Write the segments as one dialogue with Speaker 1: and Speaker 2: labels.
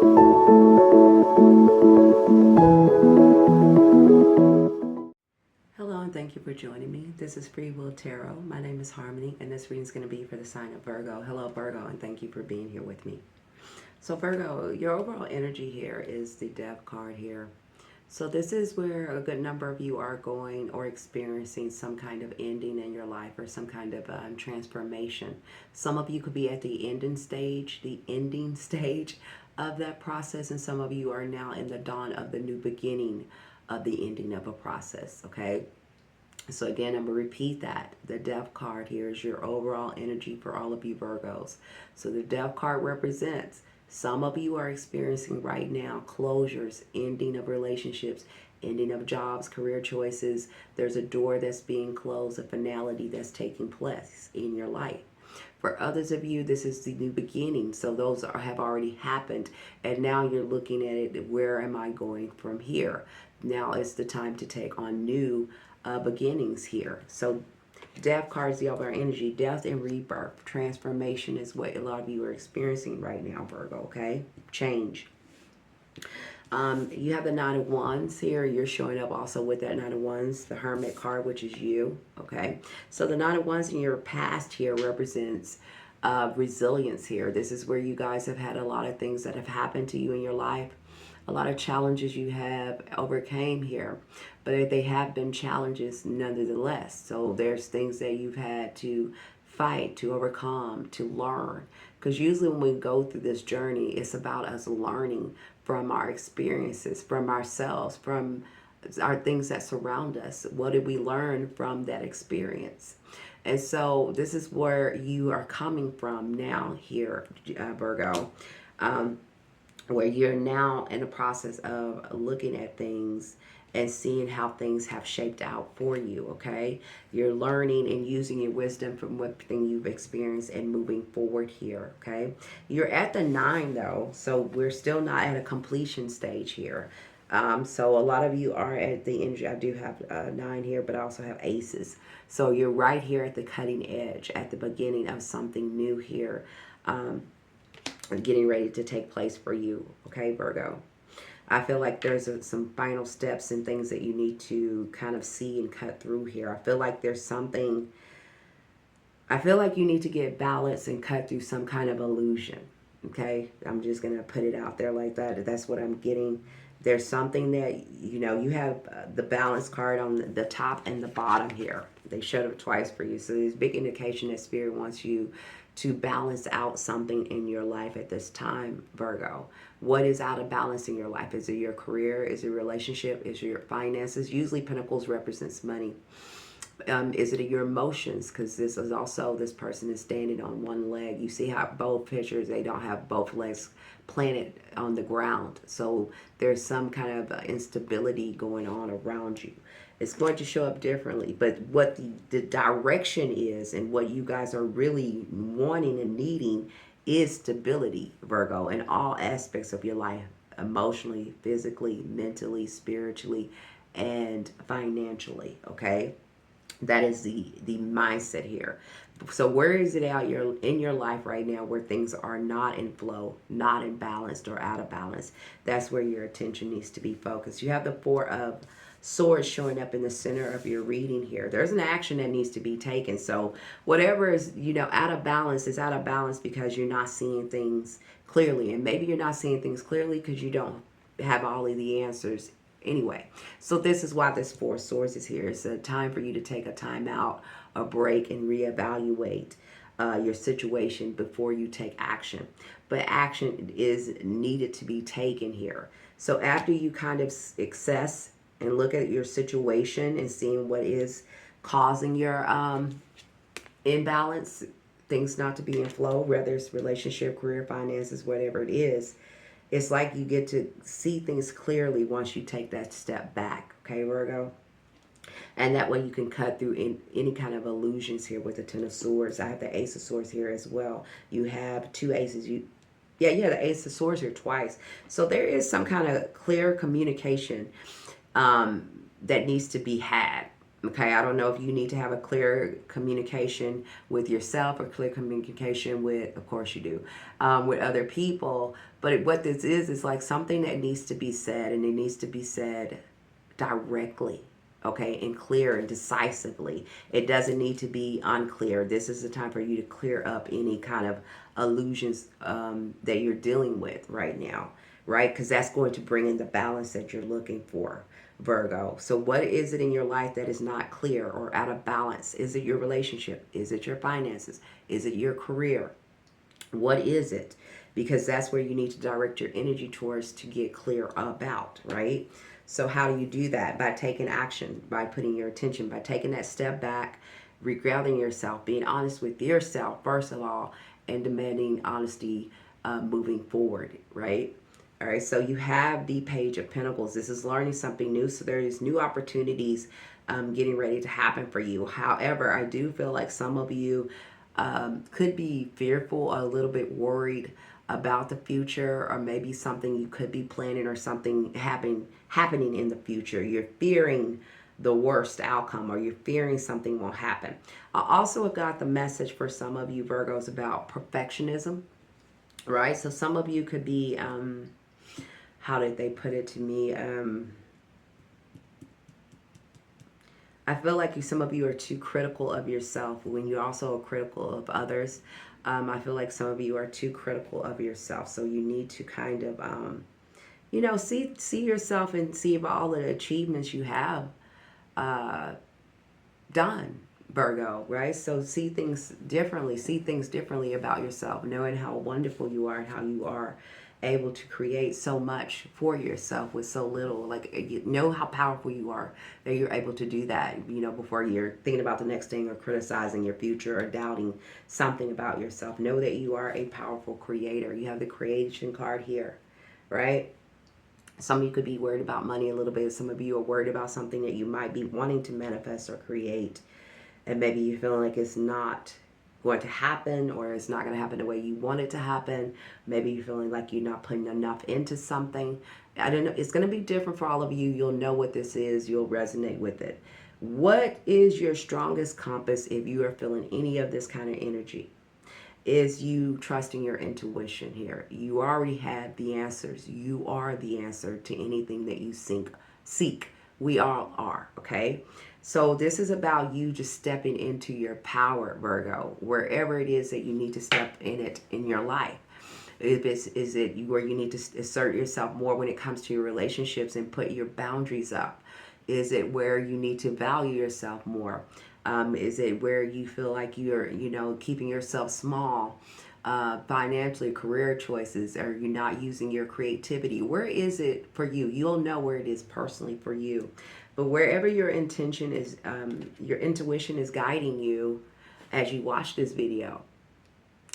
Speaker 1: Hello and thank you for joining me. This is Free Will Tarot. My name is Harmony and this reading is going to be for the sign of Virgo. Hello Virgo, and thank you for being here with me. So Virgo, your overall energy here is the Death card here. So this is where a good number of you are going or experiencing some kind of ending in your life or some kind of transformation. Some of you could be at the ending stage of that process, and some of you are now in the dawn of the new beginning of the ending of a process, okay? So again, I'm going to repeat that. The Death card here is your overall energy for all of you Virgos. So the Death card represents some of you are experiencing right now closures, ending of relationships, ending of jobs, career choices. There's a door that's being closed, a finality that's taking place in your life. For others of you, this is the new beginning. So those have already happened. And now you're looking at it, where am I going from here? Now it's the time to take on new beginnings here. So Death cards the overall energy. Death and rebirth. Transformation is what a lot of you are experiencing right now, Virgo, okay? Change. You have the Nine of Wands here. You're showing up also with that Nine of Wands, the Hermit card, which is you, okay? So the Nine of Wands in your past here represents resilience here. This is where you guys have had a lot of things that have happened to you in your life. A lot of challenges you have overcame here, but they have been challenges nonetheless. So there's things that you've had to fight, to overcome, to learn. Because usually when we go through this journey, it's about us learning from our experiences, from ourselves, from our things that surround us. What did we learn from that experience? And so this is where you are coming from now here, Virgo. Where you're now in the process of looking at things and seeing how things have shaped out for you, okay? You're learning and using your wisdom from what thing you've experienced and moving forward here, okay? You're at the 9 though, so we're still not at a completion stage here. So a lot of you are at the energy. I do have 9 here, but I also have aces. So you're right here at the cutting edge, at the beginning of something new here. Getting ready to take place for you, okay, Virgo? I feel like there's some final steps and things that you need to kind of see and cut through here. I feel like there's something, I feel like you need to get balance and cut through some kind of illusion, okay? I'm just going to put it out there like that. That's what I'm getting. There's something that, you know, you have the balance card on the top and the bottom here. They showed up twice for you. So there's big indication that Spirit wants you to balance out something in your life at this time, Virgo. What is out of balance in your life? Is it your career? Is it a relationship? Is it your finances? Usually Pentacles represents money. Is it your emotions? Because this is also, this person is standing on one leg. You see how both pictures, they don't have both legs planted on the ground. So there's some kind of instability going on around you. It's going to show up differently, but what the direction is and what you guys are really wanting and needing is stability, Virgo, in all aspects of your life, emotionally, physically, mentally, spiritually, and financially, okay? That is the mindset here. So where is it out in your life right now where things are not in flow, not in balance, or out of balance? That's where your attention needs to be focused. You have the Four of Swords showing up in the center of your reading here. There's an action that needs to be taken. So whatever is, you know, out of balance is out of balance because you're not seeing things clearly. And maybe you're not seeing things clearly because you don't have all of the answers anyway. So this is why this Four of Swords is here. It's a time for you to take a time out, a break, and reevaluate your situation before you take action. But action is needed to be taken here. So after you kind of assess and look at your situation and seeing what is causing your imbalance, things not to be in flow, whether it's relationship, career, finances, whatever it is, it's like you get to see things clearly once you take that step back, okay, Virgo? And that way you can cut through any kind of illusions here with the Ten of Swords. I have the Ace of Swords here as well. You have two aces. You have the Ace of Swords here twice. So there is some kind of clear communication that needs to be had. Okay, I don't know if you need to have a clear communication with yourself or clear communication with, of course you do, with other people. But what this is like something that needs to be said, and it needs to be said directly, okay, and clear and decisively. It doesn't need to be unclear. This is the time for you to clear up any kind of illusions that you're dealing with right now, right? Because that's going to bring in the balance that you're looking for, Virgo. So what is it in your life that is not clear or out of balance? Is it your relationship? Is it your finances? Is it your career? What is it? Because that's where you need to direct your energy towards to get clear about, right? So how do you do that? By taking action, by putting your attention, by taking that step back, regrounding yourself, being honest with yourself, first of all, and demanding honesty moving forward, right? All right, so you have the Page of Pentacles. This is learning something new. So there is new opportunities getting ready to happen for you. However, I do feel like some of you could be fearful, a little bit worried about the future, or maybe something you could be planning or something happening in the future. You're fearing the worst outcome, or you're fearing something won't happen. I also have got the message for some of you Virgos about perfectionism, right? So some of you could be, how did they put it to me? I feel like some of you are too critical of yourself when you're also critical of others. I feel like some of you are too critical of yourself. So you need to kind of, see yourself and see about all the achievements you have done, Virgo, right? So see things differently about yourself, knowing how wonderful you are and how you are able to create so much for yourself with so little. Like, you know how powerful you are that you're able to do that, before you're thinking about the next thing or criticizing your future or doubting something about yourself. Know that you are a powerful creator. You have the creation card here, right? Some of you could be worried about money a little bit. Some of you are worried about something that you might be wanting to manifest or create. And maybe you're feeling like it's not going to happen, or it's not going to happen the way you want it to happen. Maybe you're feeling like you're not putting enough into something. I don't know. It's going to be different for all of you. You'll know what this is. You'll resonate with it. What is your strongest compass if you are feeling any of this kind of energy? Is you trusting your intuition here. You already have the answers. You are the answer to anything that you seek. We all are, okay? So this is about you just stepping into your power, Virgo, wherever it is that you need to step in it in your life. Is it where you need to assert yourself more when it comes to your relationships and put your boundaries up? Is it where you need to value yourself more? Is it where you feel like you're, keeping yourself small financially, career choices? Are you not using your creativity? Where is it for you? You'll know where it is personally for you. But wherever your intention is, your intuition is guiding you as you watch this video.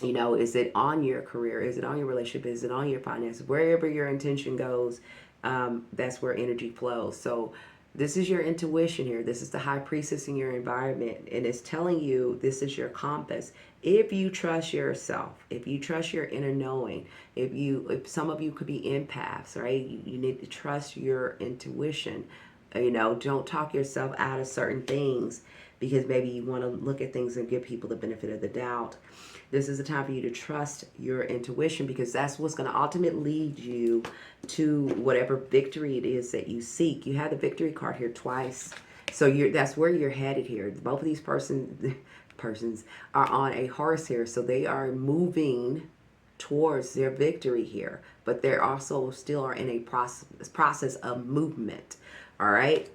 Speaker 1: Is it on your career? Is it on your relationship? Is it on your finances? Wherever your intention goes, that's where energy flows. So this is your intuition here. This is the high priestess in your environment. And it's telling you this is your compass. If you trust yourself, if you trust your inner knowing, if some of you could be empaths, right? You need to trust your intuition. Don't talk yourself out of certain things because maybe you want to look at things and give people the benefit of the doubt. This is a time for you to trust your intuition, because that's what's going to ultimately lead you to whatever victory it is that you seek. You have the victory card here twice. So that's where you're headed here. Both of these persons are on a horse here. So they are moving towards their victory here. But they're also still are in a process of movement. All right.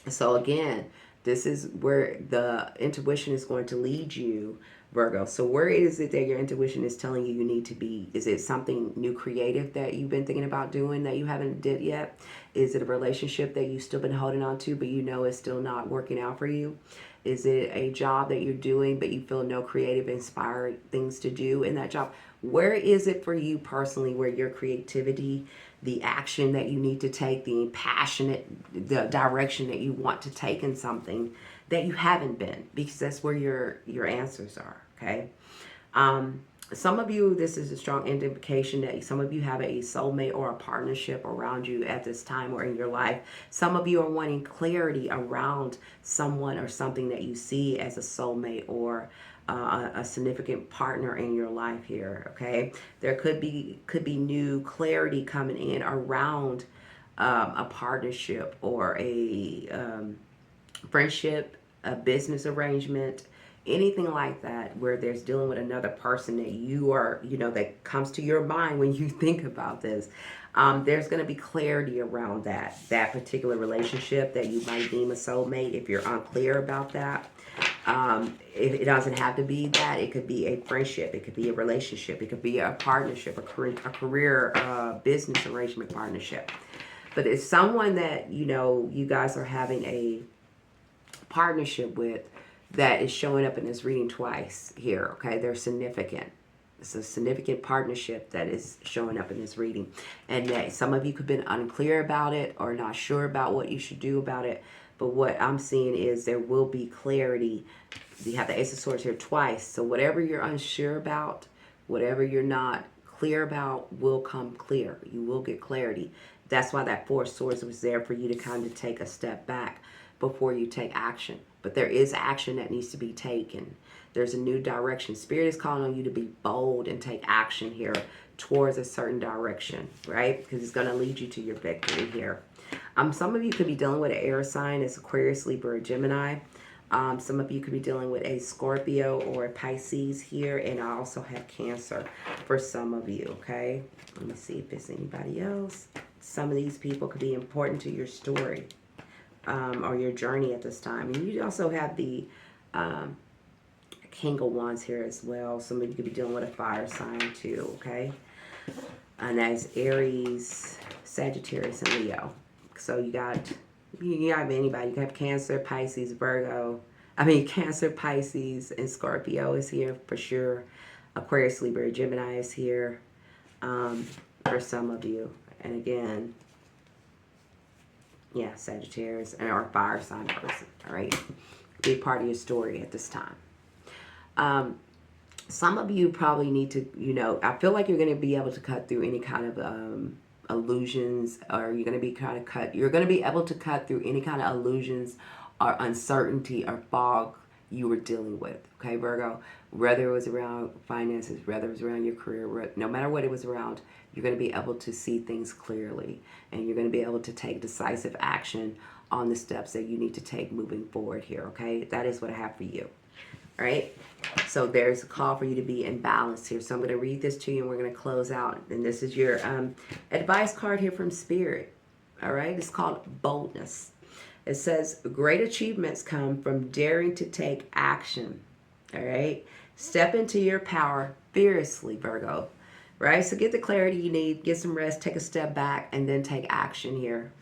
Speaker 1: So again, this is where the intuition is going to lead you, Virgo. So where is it that your intuition is telling you need to be? Is it something new creative that you've been thinking about doing that you haven't did yet? Is it a relationship that you've still been holding on to but it's still not working out for you? Is it a job that you're doing but you feel no creative, inspired things to do in that job? Where is it for you personally where your creativity, the action that you need to take, the direction that you want to take in something that you haven't been? Because that's where your answers are, okay? Some of you, this is a strong indication that some of you have a soulmate or a partnership around you at this time or in your life. Some of you are wanting clarity around someone or something that you see as a soulmate or a significant partner in your life here. Okay, there could be new clarity coming in around a partnership or a friendship, a business arrangement, anything like that where there's dealing with another person that you are, that comes to your mind when you think about this. There's going to be clarity around that particular relationship that you might deem a soulmate. If you're unclear about that, it doesn't have to be that. It could be a friendship. It could be a relationship. It could be a partnership, a career business arrangement partnership. But it's someone that, you guys are having a partnership with that is showing up in this reading twice here. Okay, they're significant. It's a significant partnership that is showing up in this reading, and that some of you could have been unclear about it or not sure about what you should do about it. But what I'm seeing is there will be clarity. You have the Ace of Swords here twice, so whatever you're unsure about, whatever you're not clear about, will come clear. You will get clarity. That's why that Four of Swords was there, for you to kind of take a step back before you take action. But there is action that needs to be taken. There's a new direction. Spirit is calling on you to be bold and take action here towards a certain direction, right? Because it's going to lead you to your victory here. Some of you could be dealing with an air sign. It's Aquarius, Libra, or Gemini. Some of you could be dealing with a Scorpio or a Pisces here. And I also have Cancer for some of you, okay? Let me see if there's anybody else. Some of these people could be important to your story. Or your journey at this time. And you also have the King of Wands here as well. Some of you could be dealing with a fire sign too, okay? And that's Aries, Sagittarius, and Leo. So you have anybody. You have Cancer, Pisces, Virgo. Cancer, Pisces, and Scorpio is here for sure. Aquarius, Libra, Gemini is here for some of you. And again, yeah, Sagittarius or a fire sign person, all right? Be part of your story at this time. Some of you probably need to, I feel like you're going to be able to cut through any kind of illusions, or you're going to be able to cut through any kind of illusions or uncertainty or fog you were dealing with, okay, Virgo? Whether it was around finances, whether it was around your career, no matter what it was around, you're going to be able to see things clearly, and you're going to be able to take decisive action on the steps that you need to take moving forward here, okay? That is what I have for you, all right? So there's a call for you to be in balance here. So I'm going to read this to you, and we're going to close out. And this is your advice card here from Spirit, all right? It's called Boldness. It says, great achievements come from daring to take action, all right? Step into your power fearlessly, Virgo, right? So get the clarity you need, get some rest, take a step back, and then take action here.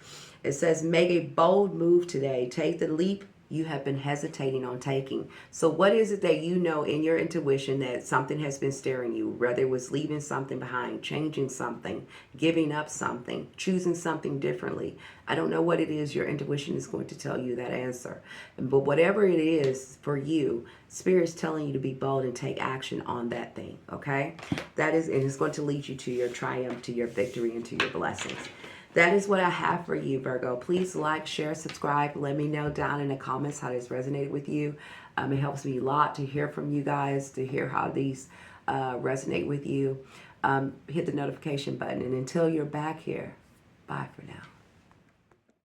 Speaker 1: It says, make a bold move today. Take the leap you have been hesitating on taking. So what is it that you know in your intuition that something has been staring you, whether it was leaving something behind, changing something, giving up something, choosing something differently? I don't know what it is. Your intuition is going to tell you that answer. But whatever it is for you, Spirit's telling you to be bold and take action on that thing, okay? That is, and it's going to lead you to your triumph, to your victory, and to your blessings. That is what I have for you, Virgo. Please like, share, subscribe. Let me know down in the comments how this resonated with you. It helps me a lot to hear from you guys, to hear how these resonate with you. Hit the notification button. And until you're back here, bye for now.